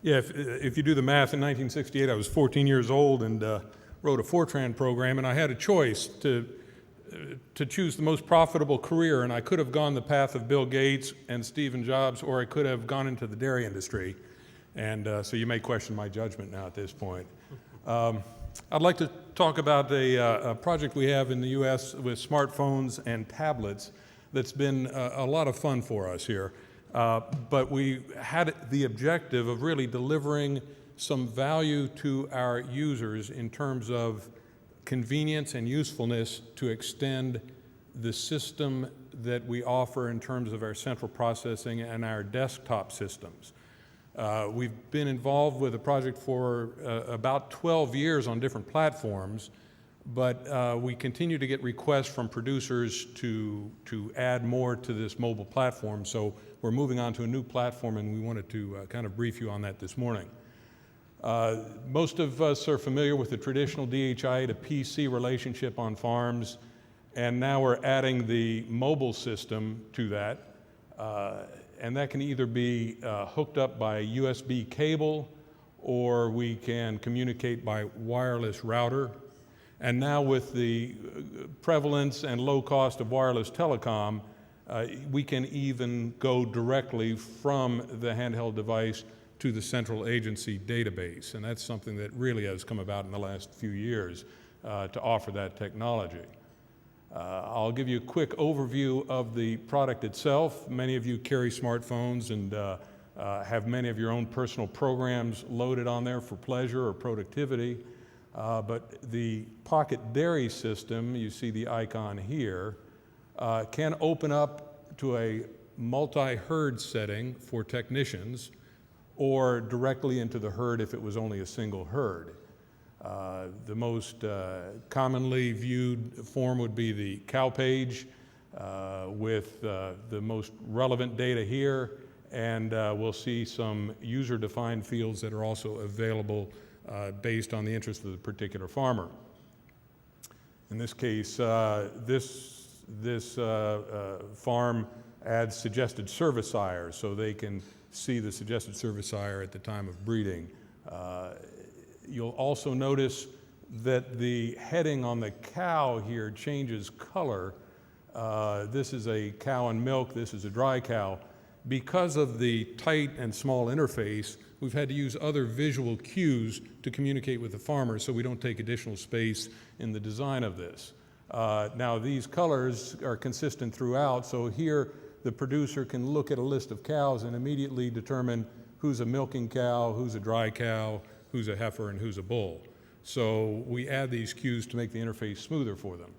Yeah, if you do the math, in 1968 I was 14 years old and wrote a Fortran program, and I had a choice to choose the most profitable career, and I could have gone the path of Bill Gates and Steve Jobs, or I could have gone into the dairy industry. And so you may question my judgment now at this point. I'd like to talk about a project we have in the U.S. with smartphones and tablets that's been a lot of fun for us here. But we had the objective of really delivering some value to our users in terms of convenience and usefulness to extend the system that we offer in terms of our central processing and our desktop systems. We've been involved with a project for about 12 years on different platforms, but we continue to get requests from producers to add more to this mobile platform. So we're moving on to a new platform, and we wanted to kind of brief you on that this morning. Most of us are familiar with the traditional DHI to PC relationship on farms, and now we're adding the mobile system to that. And that can either be hooked up by USB cable, or we can communicate by wireless router. And now with the prevalence and low cost of wireless telecom, we can even go directly from the handheld device to the central agency database. And that's something that really has come about in the last few years to offer that technology. I'll give you a quick overview of the product itself. Many of you carry smartphones and have many of your own personal programs loaded on there for pleasure or productivity. But the Pocket Dairy system, you see the icon here, can open up to a multi-herd setting for technicians, or directly into the herd if it was only a single herd. The most commonly viewed form would be the cow page with the most relevant data here, and we'll see some user-defined fields that are also available based on the interest of the particular farmer. In this case, this farm adds suggested service sires, so they can see the suggested service sire at the time of breeding. You'll also notice that the heading on the cow here changes color. This is a cow and milk, this is a dry cow. Because of the tight and small interface, we've had to use other visual cues to communicate with the farmer so we don't take additional space in the design of this. Now these colors are consistent throughout, so here the producer can look at a list of cows and immediately determine who's a milking cow, who's a dry cow, who's a heifer, and who's a bull. So we add these cues to make the interface smoother for them.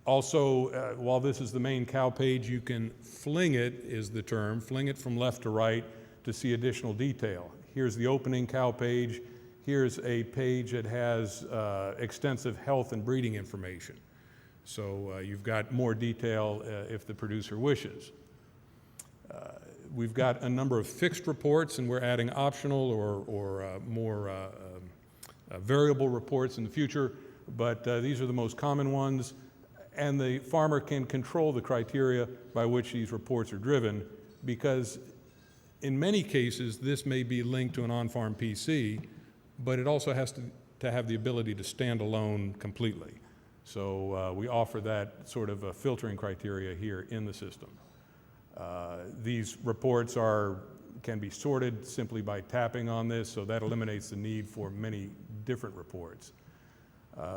Also, while this is the main cow page, you can fling it, is the term, fling it from left to right to see additional detail. Here's the opening cow page. Here's a page that has extensive health and breeding information. So you've got more detail if the producer wishes. We've got a number of fixed reports, and we're adding optional or more variable reports in the future, but these are the most common ones, and the farmer can control the criteria by which these reports are driven, because in many cases this may be linked to an on-farm PC, but it also has to have the ability to stand alone completely. So we offer that sort of a filtering criteria here in the system. These reports can be sorted simply by tapping on this, so that eliminates the need for many different reports.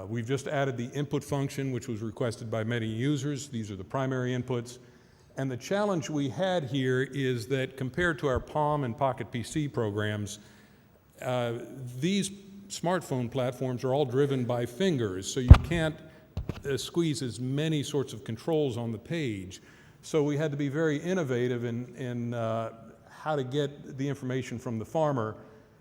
We've just added the input function, which was requested by many users. These are the primary inputs. And the challenge we had here is that compared to our Palm and Pocket PC programs, these smartphone platforms are all driven by fingers, so you can't squeeze as many sorts of controls on the page. So we had to be very innovative in how to get the information from the farmer.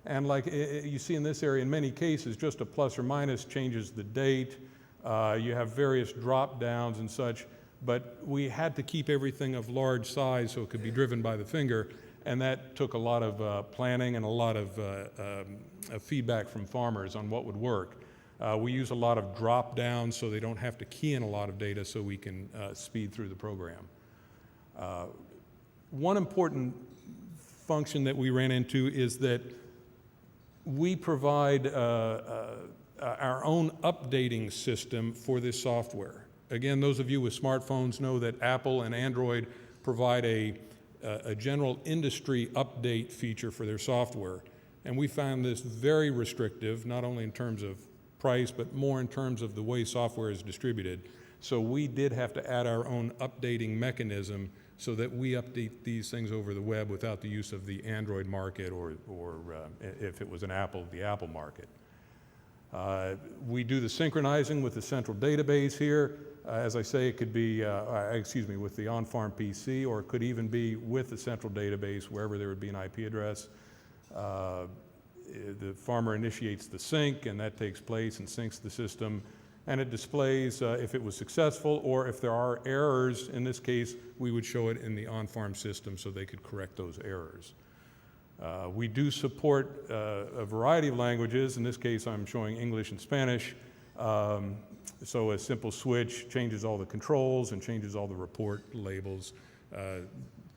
And like you see in this area, in many cases, just a plus or minus changes the date. You have various drop downs and such, but we had to keep everything of large size so it could be driven by the finger, and that took a lot of planning and a lot of feedback from farmers on what would work. We use a lot of drop downs so they don't have to key in a lot of data so we can speed through the program. One important function that we ran into is that we provide our own updating system for this software. Again, those of you with smartphones know that Apple and Android provide a general industry update feature for their software. And we found this very restrictive, not only in terms of price, but more in terms of the way software is distributed. So we did have to add our own updating mechanism so that we update these things over the web without the use of the Android market or if it was an Apple, the Apple market. We do the synchronizing with the central database here. As I say, it could be, with the on-farm PC, or it could even be with the central database, wherever there would be an IP address. The farmer initiates the sync, and that takes place and syncs the system, and it displays if it was successful, or if there are errors. In this case, we would show it in the on-farm system so they could correct those errors. We do support a variety of languages. In this case, I'm showing English and Spanish. So a simple switch changes all the controls and changes all the report labels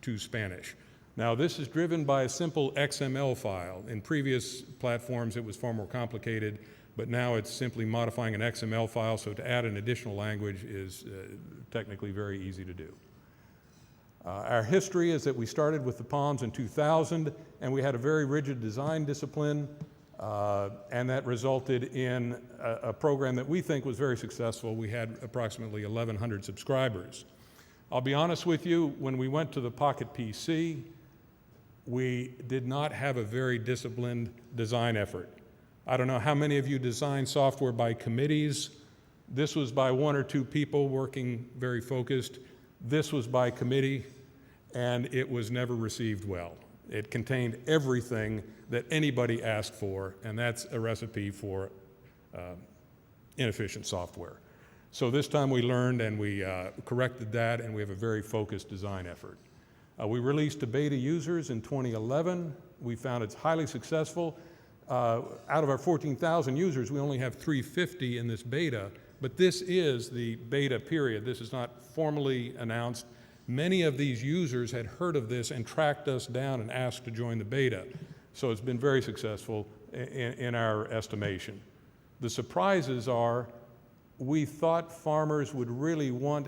to Spanish. Now, this is driven by a simple XML file. In previous platforms, it was far more complicated, but now it's simply modifying an XML file, so to add an additional language is technically very easy to do. Our history is that we started with the Palms in 2000, and we had a very rigid design discipline, and that resulted in a program that we think was very successful. We had approximately 1,100 subscribers. I'll be honest with you, when we went to the Pocket PC, we did not have a very disciplined design effort. I don't know how many of you design software by committees. This was by one or two people working very focused. This was by committee, and it was never received well. It contained everything that anybody asked for, and that's a recipe for inefficient software. So this time we learned and we corrected that, and we have a very focused design effort. We released to beta users in 2011. We found it's highly successful. Out of our 14,000 users, we only have 350 in this beta, but this is the beta period. This is not formally announced. Many of these users had heard of this and tracked us down and asked to join the beta. So it's been very successful in our estimation. The surprises are, we thought farmers would really want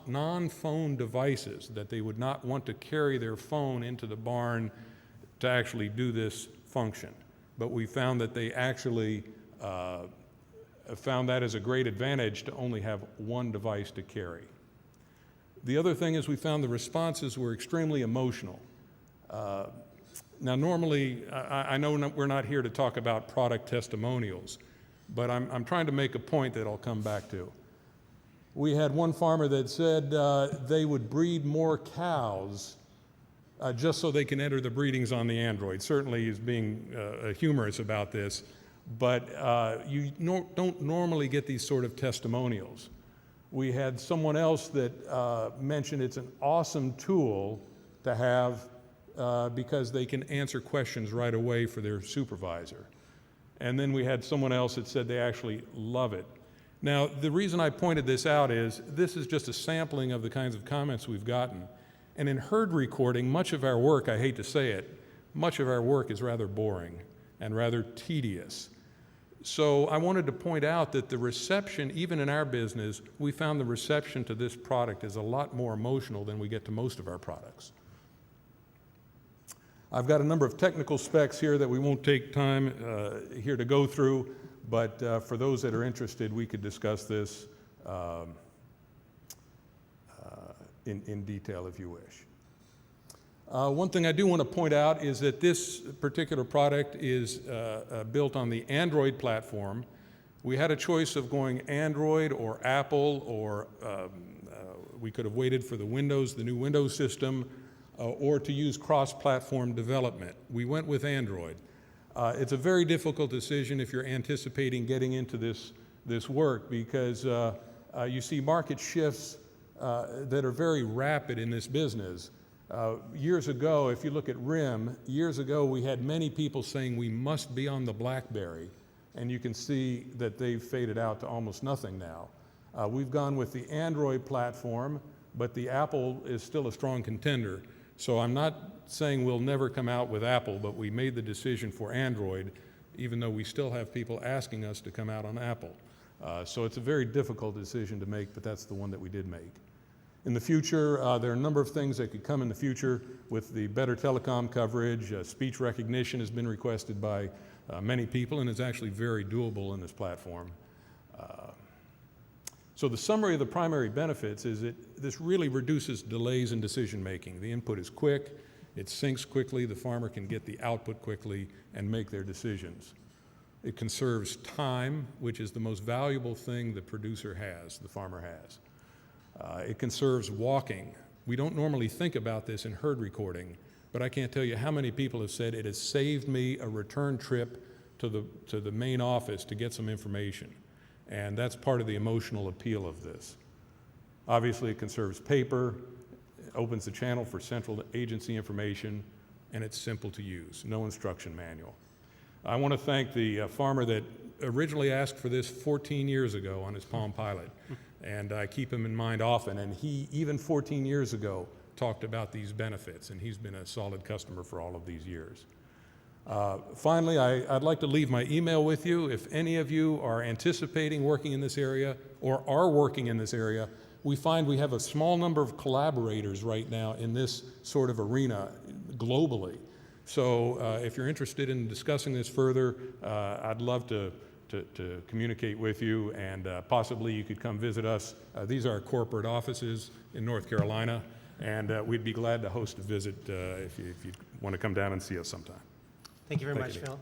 non-phone devices, that they would not want to carry their phone into the barn to actually do this function. But we found that they actually found that as a great advantage to only have one device to carry. The other thing is we found the responses were extremely emotional. Now normally, I know we're not here to talk about product testimonials, but I'm trying to make a point that I'll come back to. We had one farmer that said they would breed more cows just so they can enter the breedings on the Android. Certainly he's being humorous about this, but you don't normally get these sort of testimonials. We had someone else that mentioned it's an awesome tool to have because they can answer questions right away for their supervisor. And then we had someone else that said they actually love it. Now, the reason I pointed this out is this is just a sampling of the kinds of comments we've gotten. And in herd recording, much of our work, I hate to say it, much of our work is rather boring and rather tedious. So I wanted to point out that the reception, even in our business, we found the reception to this product is a lot more emotional than we get to most of our products. I've got a number of technical specs here that we won't take time here to go through, but for those that are interested, we could discuss this in detail if you wish. One thing I do want to point out is that this particular product is built on the Android platform. We had a choice of going Android or Apple, or we could have waited for the new Windows system, or to use cross-platform development. We went with Android. It's a very difficult decision if you're anticipating getting into this work, because you see market shifts that are very rapid in this business. Years ago, if you look at RIM, years ago we had many people saying we must be on the BlackBerry, and you can see that they've faded out to almost nothing now. We've gone with the Android platform, but the Apple is still a strong contender. So I'm not saying we'll never come out with Apple, but we made the decision for Android, even though we still have people asking us to come out on Apple. So it's a very difficult decision to make, but that's the one that we did make. In the future, there are a number of things that could come in the future with the better telecom coverage. Speech recognition has been requested by many people and is actually very doable in this platform. So the summary of the primary benefits is that this really reduces delays in decision making. The input is quick, it syncs quickly, the farmer can get the output quickly and make their decisions. It conserves time, which is the most valuable thing the producer has, the farmer has. It conserves walking. We don't normally think about this in herd recording, but I can't tell you how many people have said it has saved me a return trip to the main office to get some information. And that's part of the emotional appeal of this. Obviously, it conserves paper, it opens the channel for central agency information, and it's simple to use, no instruction manual. I want to thank the farmer that originally asked for this 14 years ago on his Palm Pilot, and I keep him in mind often, and he, even 14 years ago, talked about these benefits, and he's been a solid customer for all of these years. Finally, I'd like to leave my email with you. If any of you are anticipating working in this area or are working in this area, we find we have a small number of collaborators right now in this sort of arena globally. So if you're interested in discussing this further, I'd love to communicate with you, and possibly you could come visit us. These are our corporate offices in North Carolina, and we'd be glad to host a visit if you want to come down and see us sometime. Thank you very much, Phil.